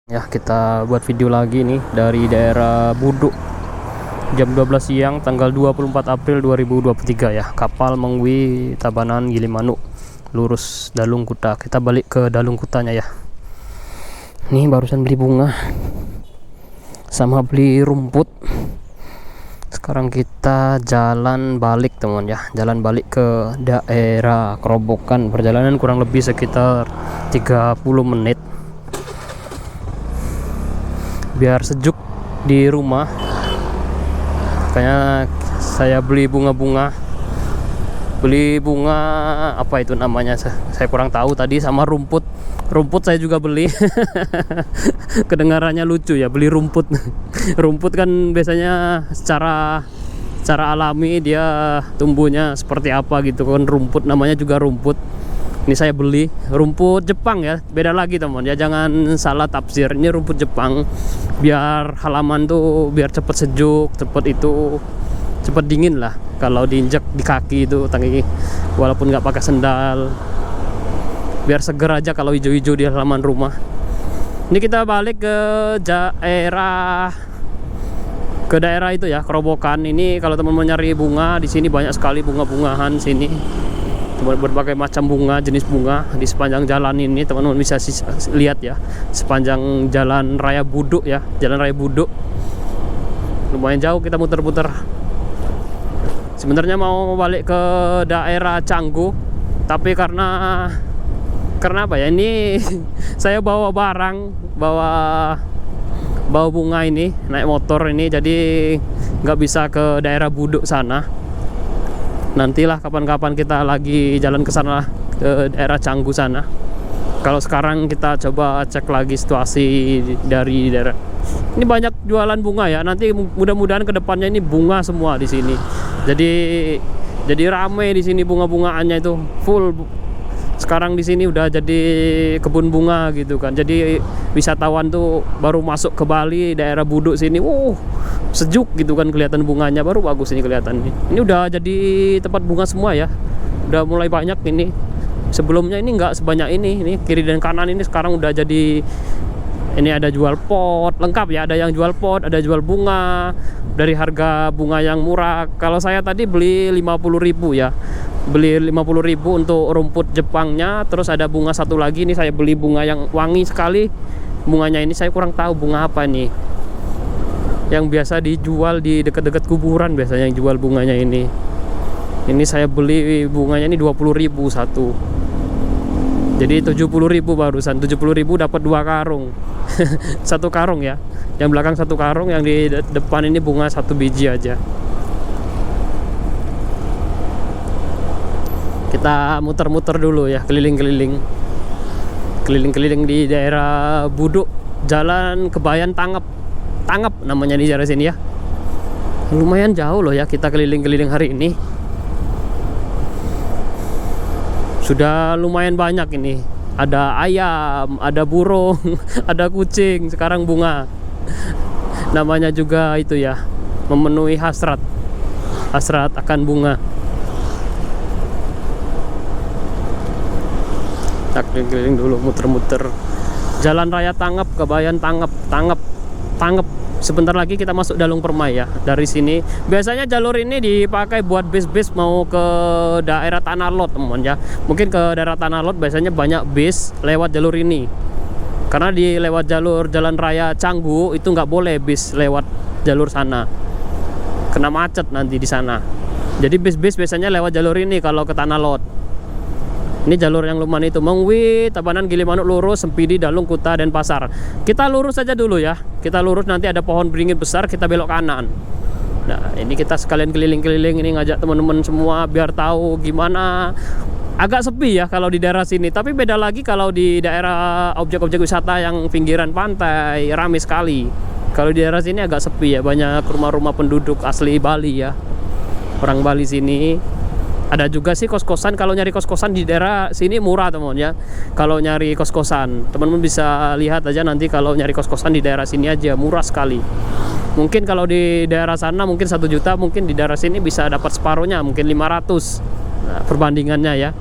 Ya, kita buat video lagi nih dari daerah Buduk. Jam 12 siang tanggal 24 April 2023 ya. Kapal Mengwi Tabanan Gilimanuk lurus Dalung Kuta. Kita balik ke Dalung Kutanya ya. Nih barusan beli bunga sama beli rumput. Sekarang kita jalan balik teman ya. Jalan balik ke daerah Kerobokan. Perjalanan kurang lebih sekitar 30 menit. Biar sejuk di rumah, makanya saya beli bunga apa itu namanya, saya kurang tahu tadi, sama rumput saya juga beli. Kedengarannya lucu ya, beli rumput. Rumput kan biasanya secara alami dia tumbuhnya seperti apa gitu kan, rumput namanya juga rumput. Ini saya beli rumput Jepang ya, beda lagi teman ya, jangan salah tafsir. Ini rumput Jepang biar halaman tuh biar cepet sejuk, cepet dingin lah kalau diinjak di kaki itu tangi, walaupun nggak pakai sendal, biar seger aja kalau hijau-hijau di halaman rumah. Ini kita balik ke daerah itu ya, Kerobokan. Ini kalau teman-teman nyari bunga di sini banyak sekali bunga-bungahan sini. Berbagai macam bunga, jenis bunga di sepanjang jalan ini teman-teman bisa lihat ya, sepanjang jalan raya Buduk ya, jalan raya Buduk. Lumayan jauh kita muter-muter. Sebenarnya mau balik ke daerah Canggu, tapi karena apa ya, ini saya bawa barang, bawa bunga ini, naik motor ini, jadi nggak bisa ke daerah Buduk sana. Nantilah kapan-kapan kita lagi jalan ke sana, ke daerah Canggu sana. Kalau sekarang kita coba cek lagi situasi dari daerah. Ini banyak jualan bunga ya. Nanti mudah-mudahan kedepannya ini bunga semua di sini. Jadi rame di sini, bunga-bungaannya itu full. Sekarang di sini udah jadi kebun bunga gitu kan. Jadi wisatawan tuh baru masuk ke Bali, daerah Buduk sini, sejuk gitu kan, kelihatan bunganya baru bagus ini kelihatan. Ini udah jadi tempat bunga semua ya. Udah mulai banyak ini. Sebelumnya ini nggak sebanyak ini. Ini kiri dan kanan ini sekarang udah jadi, ini ada jual pot, lengkap ya, ada yang jual pot, ada jual bunga dari harga bunga yang murah. Kalau saya tadi beli 50.000 ya. Beli 50.000 untuk rumput Jepangnya, terus ada bunga satu lagi. Ini saya beli bunga yang wangi sekali. Bunganya ini saya kurang tahu bunga apa nih. Yang biasa dijual di dekat-dekat kuburan biasanya yang jual bunganya ini. Ini saya beli bunganya ini 20.000 satu. Jadi 70.000 barusan. 70.000 dapat 2 karung. Satu karung ya. Yang belakang satu karung, yang di depan ini bunga 1 biji aja. Kita muter-muter dulu ya, keliling-keliling di daerah Buduk, Jalan Kebayan Tangep namanya di daerah sini ya. Lumayan jauh loh ya kita keliling-keliling hari ini. Sudah lumayan banyak ini. Ada ayam, ada burung, ada kucing, sekarang bunga. Namanya juga itu ya, memenuhi hasrat akan bunga. Keliling dulu, muter-muter Jalan Raya Tangep, Kebayan Tangep. Sebentar lagi kita masuk Dalung Permai ya. Dari sini biasanya jalur ini dipakai buat bis mau ke daerah Tanah Lot teman ya. Mungkin ke daerah Tanah Lot biasanya banyak bis lewat jalur ini. Karena di lewat jalur Jalan Raya Canggu itu nggak boleh bis lewat jalur sana, kena macet nanti di sana. Jadi bis biasanya lewat jalur ini kalau ke Tanah Lot. Ini jalur yang lumayan itu, Mengwi, Tabanan, Gilimanuk, lurus, Sempidi, Dalung, Kuta, dan Pasar. Kita lurus saja dulu ya. Kita lurus, nanti ada pohon beringin besar, kita belok kanan. Nah, ini kita sekalian keliling-keliling ini, ngajak teman-teman semua biar tahu gimana. Agak sepi ya kalau di daerah sini, tapi beda lagi kalau di daerah objek-objek wisata yang pinggiran pantai, ramai sekali. Kalau di daerah sini agak sepi ya, banyak rumah-rumah penduduk asli Bali ya. Orang Bali sini. Ada juga sih kos-kosan. Kalau nyari kos-kosan di daerah sini murah teman ya. Kalau nyari kos-kosan, teman-teman bisa lihat aja nanti. Kalau nyari kos-kosan di daerah sini aja murah sekali. Mungkin kalau di daerah sana mungkin 1 juta, mungkin di daerah sini bisa dapat separuhnya, mungkin 500. Nah, perbandingannya ya.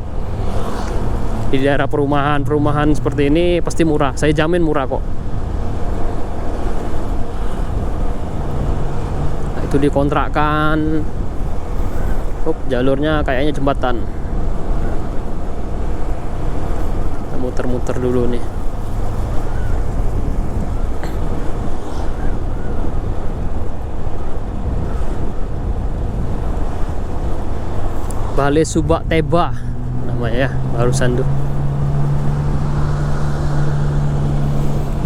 Di daerah perumahan seperti ini pasti murah. Saya jamin murah kok. itu dikontrakkan. Jalurnya kayaknya jembatan. Kita muter-muter dulu nih. Balai Subak Teba namanya ya, barusan tuh.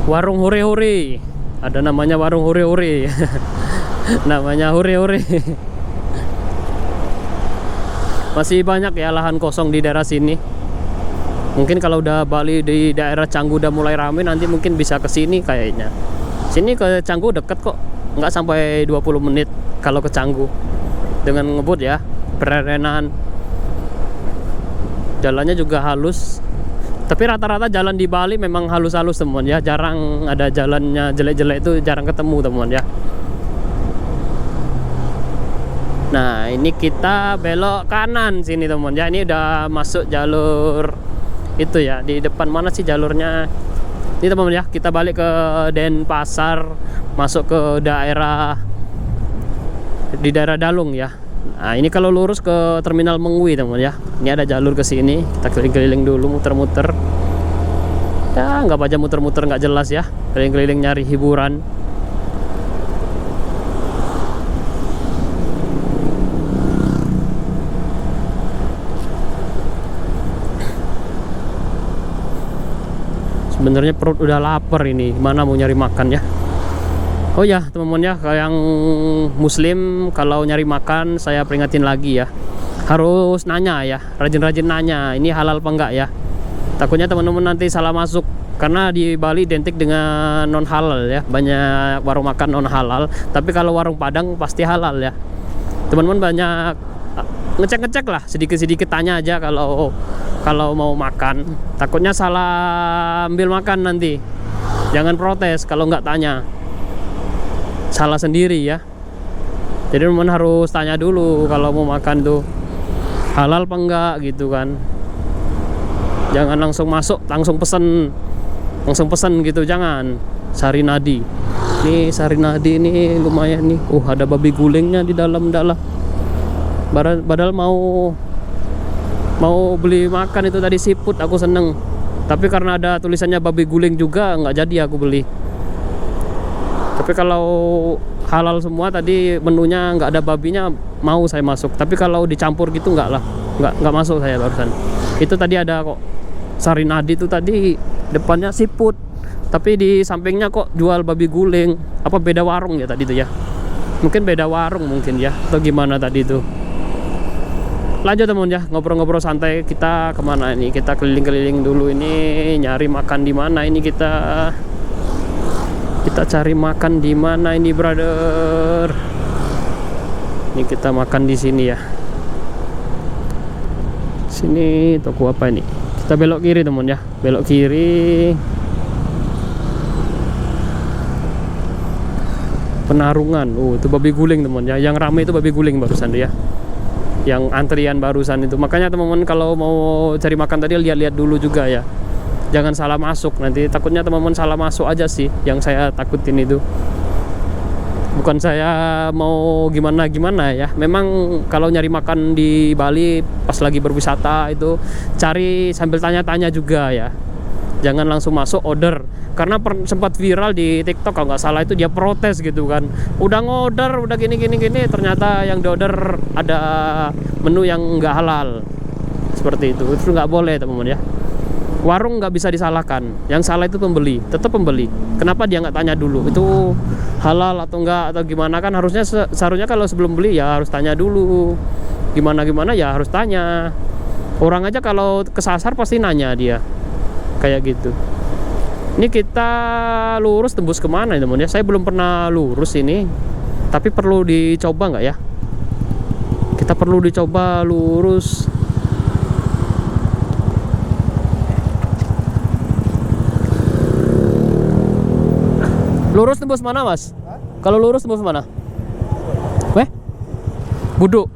Warung hore-hore. Ada namanya warung hore-hore. Namanya hore-hore. Masih banyak ya lahan kosong di daerah sini. Mungkin kalau udah Bali di daerah Canggu udah mulai rame, nanti mungkin bisa ke sini kayaknya. Sini ke Canggu deket kok, nggak sampai 20 menit kalau ke Canggu. Dengan ngebut ya, bererenan. Jalannya juga halus. Tapi rata-rata jalan di Bali memang halus-halus teman ya. Jarang ada jalannya jelek-jelek, itu jarang ketemu teman ya. Nah, ini kita belok kanan sini teman ya. Ini udah masuk jalur itu ya. Di depan mana sih jalurnya? Ini teman ya, kita balik ke Denpasar, masuk ke daerah di daerah Dalung ya. Nah, ini kalau lurus ke Terminal Mengwi teman ya. Ini ada jalur ke sini. Kita keliling-keliling dulu, muter-muter. Ya, nggak aja muter-muter nggak jelas ya. Keliling-keliling nyari hiburan. Sebenarnya perut udah lapar ini, gimana mau nyari makan ya. Oh ya teman-teman ya, yang muslim kalau nyari makan saya peringatin lagi ya, harus nanya ya, rajin-rajin nanya ini halal apa enggak ya. Takutnya teman-teman nanti salah masuk, karena di Bali identik dengan non halal ya, banyak warung makan non halal. Tapi kalau warung Padang pasti halal ya. Teman-teman banyak ngecek-ngecek lah, sedikit-sedikit tanya aja kalau mau makan. Takutnya salah ambil makan nanti. Jangan protes kalau nggak tanya, salah sendiri ya. Jadi teman harus tanya dulu kalau mau makan tuh halal apa enggak gitu kan. Jangan langsung masuk langsung pesen gitu, jangan. Sari Nadi, nih Sari Nadi ini lumayan nih. Ada babi gulingnya di dalam. Padahal mau beli makan itu tadi siput, aku seneng. Tapi karena ada tulisannya babi guling juga, nggak jadi aku beli. Tapi kalau halal semua tadi menunya nggak ada babinya, mau saya masuk. Tapi kalau dicampur gitu nggak lah, nggak masuk saya barusan. Itu tadi ada kok Sari Nadi itu tadi depannya siput, tapi di sampingnya kok jual babi guling. Apa beda warung ya tadi itu ya? Mungkin beda warung mungkin ya, atau gimana tadi itu. Lanjut teman ya, ngobrol-ngobrol santai. Kita kemana ini? Kita keliling-keliling dulu ini, nyari makan di mana ini kita cari makan di mana ini brother? Ini kita makan di sini ya. Sini toko apa ini? Kita belok kiri teman ya, belok kiri. Penarungan. Itu babi guling teman ya. Yang ramai itu babi guling barusan ya. Yang antrian barusan itu. Makanya teman-teman kalau mau cari makan tadi lihat-lihat dulu juga ya. Jangan salah masuk, nanti takutnya teman-teman salah masuk aja sih yang saya takutin itu. Bukan saya mau gimana ya. Memang kalau nyari makan di Bali pas lagi berwisata itu cari sambil tanya-tanya juga ya. Jangan langsung masuk order. Karena sempat viral di TikTok kalau nggak salah itu, dia protes gitu kan. Udah ngorder, udah gini, ternyata yang diorder ada menu yang nggak halal. Seperti itu nggak boleh teman-teman ya. Warung nggak bisa disalahkan, yang salah itu pembeli, tetap pembeli. Kenapa dia nggak tanya dulu itu halal atau enggak atau gimana? Kan harusnya seharusnya kalau sebelum beli ya harus tanya dulu. Gimana ya harus tanya. Orang aja kalau kesasar pasti nanya dia, kayak gitu. Ini kita lurus tembus kemana ya teman ya? Saya belum pernah lurus ini, tapi perlu dicoba nggak ya? Kita perlu dicoba lurus. Lurus tembus mana mas? Kalau lurus tembus mana? Buduk.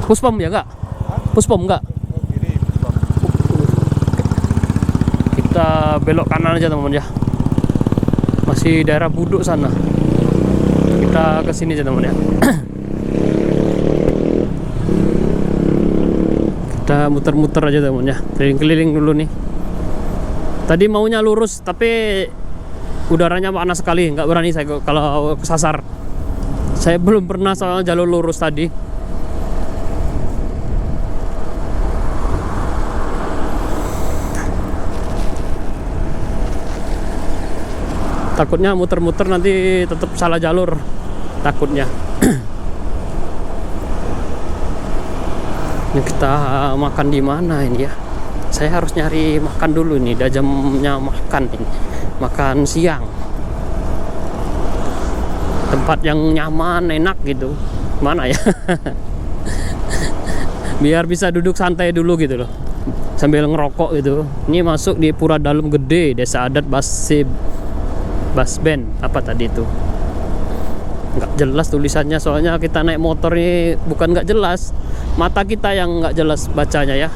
Puspom ya enggak? Puspom enggak? Kita belok kanan aja teman-teman ya. Masih daerah Buduk sana. Kita ke sini aja teman ya. Kita muter-muter aja teman ya, keliling-keliling dulu nih. Tadi maunya lurus tapi udaranya panas sekali, nggak berani saya kalau kesasar. Saya belum pernah soal jalur lurus tadi. Takutnya muter-muter nanti tetap salah jalur, takutnya. Ini kita makan di mana ini ya? Saya harus nyari makan dulu nih, udah jamnya makan ini. Makan siang. Tempat yang nyaman, enak gitu. Mana ya? Biar bisa duduk santai dulu gitu loh. Sambil ngerokok gitu. Ini masuk di Pura Dalem Gede, Desa Adat Basben. Apa tadi itu? Nggak jelas tulisannya, soalnya kita naik motor ini bukan nggak jelas. Mata kita yang nggak jelas bacanya ya.